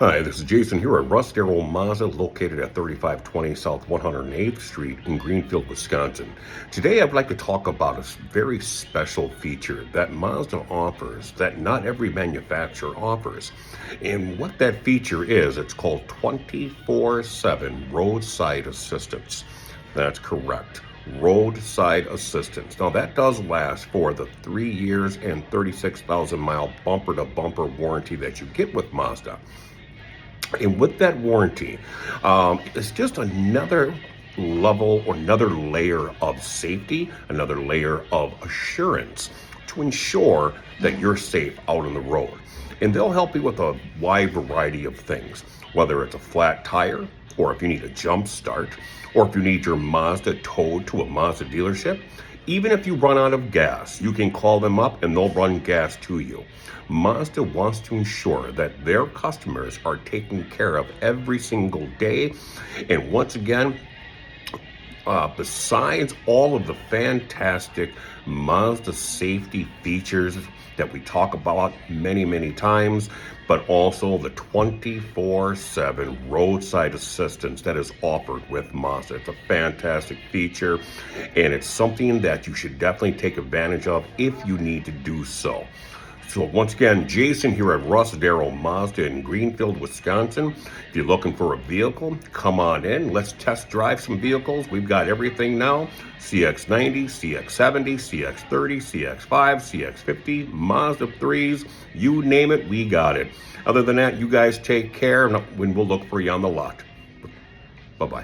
Hi, this is Jason here at Russ Darrow Mazda, located at 3520 South 108th Street in Greenfield, Wisconsin. Today I'd like to talk about a very special feature that Mazda offers that not every manufacturer offers. And what that feature is, it's called 24/7 roadside assistance. That's correct. Roadside assistance. Now that does last for the 3 years and 36,000 mile bumper to bumper warranty that you get with Mazda. And with that warranty, it's just another level or another layer of safety, another layer of assurance to ensure that you're safe out on the road. And they'll help you with a wide variety of things, whether it's a flat tire, or if you need a jump start, or if you need your Mazda towed to a Mazda dealership. Even if you run out of gas, you can call them up and they'll run gas to you. Mazda wants to ensure that their customers are taken care of every single day. And once again, besides all of the fantastic Mazda safety features that we talk about many times, but also the 24/7 roadside assistance that is offered with Mazda. It's a fantastic feature, and it's something that you should definitely take advantage of if you need to do so. So once again, Jason here at Russ Darrow Mazda in Greenfield, Wisconsin. If you're looking for a vehicle, come on in. Let's test drive some vehicles. We've got everything now. CX-90, CX-70, CX-30, CX-5, CX-50, Mazda 3s, you name it, we got it. Other than that, you guys take care, and we'll look for you on the lot. Bye-bye.